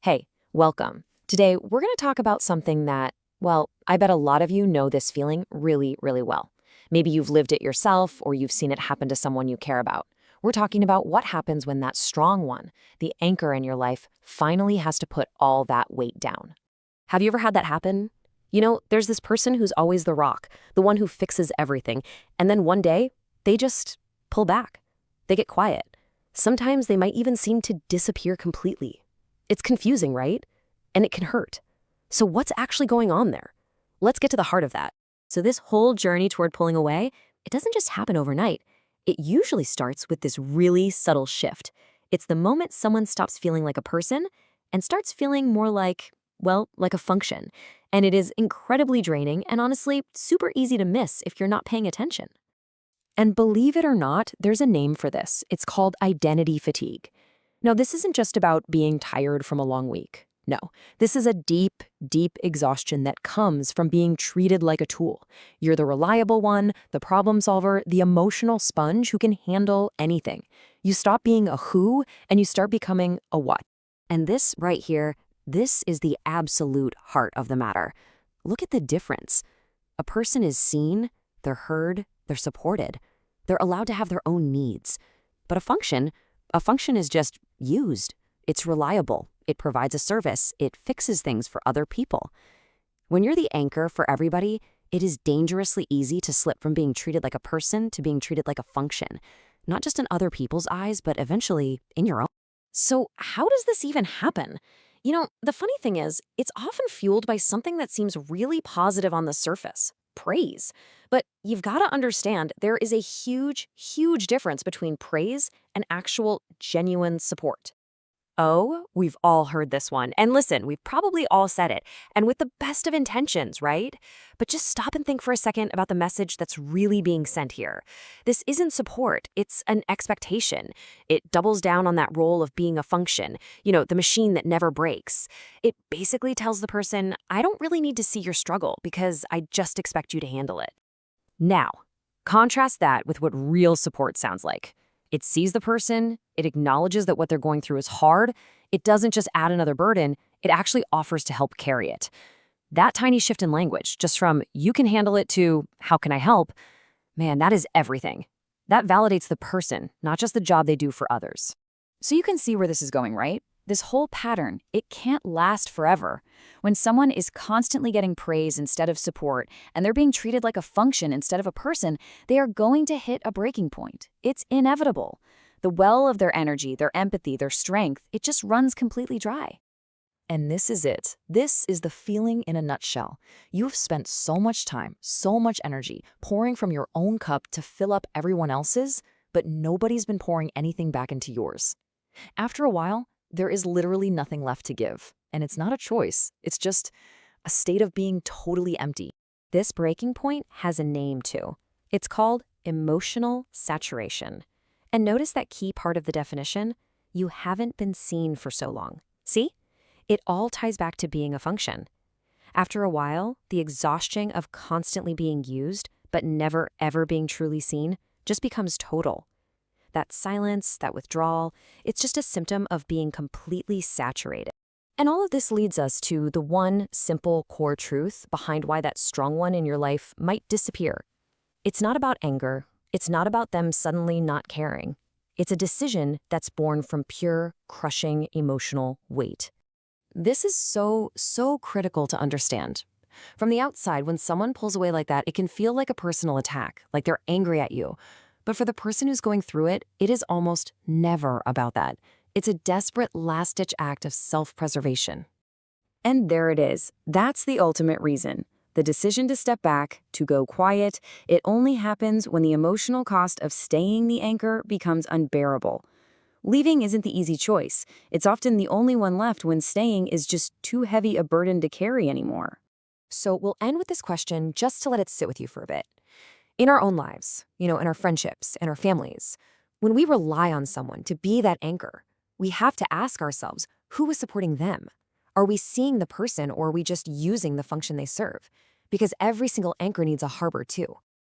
Hey, welcome. Today, we're going to talk about something that, well, I bet a lot of you know this feeling really, really well. Maybe you've lived it yourself or you've seen it happen to someone you care about. We're talking about what happens when that strong one, the anchor in your life, finally has to put all that weight down. Have you ever had that happen? There's this person who's always the rock, the one who fixes everything, and then one day, they just pull back. They get quiet. Sometimes they might even seem to disappear completely. It's confusing, right? And it can hurt. So what's actually going on there? Let's get to the heart of that. So this whole journey toward pulling away, it doesn't just happen overnight. It usually starts with this really subtle shift. It's the moment someone stops feeling like a person and starts feeling more like, well, like a function. And it is incredibly draining and honestly super easy to miss if you're not paying attention. And believe it or not, there's a name for this. It's called identity fatigue. Now, this isn't just about being tired from a long week. No, this is a deep, deep exhaustion that comes from being treated like a tool. You're the reliable one, the problem solver, the emotional sponge who can handle anything. You stop being a who and you start becoming a what. And this right here, this is the absolute heart of the matter. Look at the difference. A person is seen, they're heard, they're supported. They're allowed to have their own needs. But a function is just used. It's reliable. It provides a service. It fixes things for other people. When you're the anchor for everybody, it is dangerously easy to slip from being treated like a person to being treated like a function, not just in other people's eyes, but eventually in your own. So how does this even happen? The funny thing is, it's often fueled by something that seems really positive on the surface, praise. But you've got to understand there is a huge, huge difference between praise and actual genuine support. Oh, we've all heard this one. And listen, we've probably all said it, and with the best of intentions, right? But just stop and think for a second about the message that's really being sent here. This isn't support, it's an expectation. It doubles down on that role of being a function, the machine that never breaks. It basically tells the person, I don't really need to see your struggle because I just expect you to handle it. Now, contrast that with what real support sounds like. It sees the person, it acknowledges that what they're going through is hard, it doesn't just add another burden, it actually offers to help carry it. That tiny shift in language, just from you can handle it to how can I help, man, that is everything. That validates the person, not just the job they do for others. So you can see where this is going, right? This whole pattern, it can't last forever. When someone is constantly getting praise instead of support, and they're being treated like a function instead of a person, they are going to hit a breaking point. It's inevitable. The well of their energy, their empathy, their strength, it just runs completely dry. And this is it. This is the feeling in a nutshell. You've spent so much time, so much energy, pouring from your own cup to fill up everyone else's, but nobody's been pouring anything back into yours. After a while, there is literally nothing left to give. And it's not a choice. It's just a state of being totally empty. This breaking point has a name too. It's called emotional saturation. And notice that key part of the definition, you haven't been seen for so long. See? It all ties back to being a function. After a while, the exhaustion of constantly being used, but never ever being truly seen, just becomes total. That silence, that withdrawal, it's just a symptom of being completely saturated. And all of this leads us to the one simple core truth behind why that strong one in your life might disappear. It's not about anger. It's not about them suddenly not caring. It's a decision that's born from pure, crushing emotional weight. This is so critical to understand. From the outside, when someone pulls away like that, it can feel like a personal attack, like they're angry at you. But for the person who's going through it, it is almost never about that. It's a desperate last-ditch act of self-preservation. And there it is. That's the ultimate reason. The decision to step back, to go quiet, it only happens when the emotional cost of staying the anchor becomes unbearable. Leaving isn't the easy choice. It's often the only one left when staying is just too heavy a burden to carry anymore. So we'll end with this question just to let it sit with you for a bit. In our own lives, in our friendships, in our families, when we rely on someone to be that anchor, we have to ask ourselves, who is supporting them? Are we seeing the person or are we just using the function they serve? Because every single anchor needs a harbor too.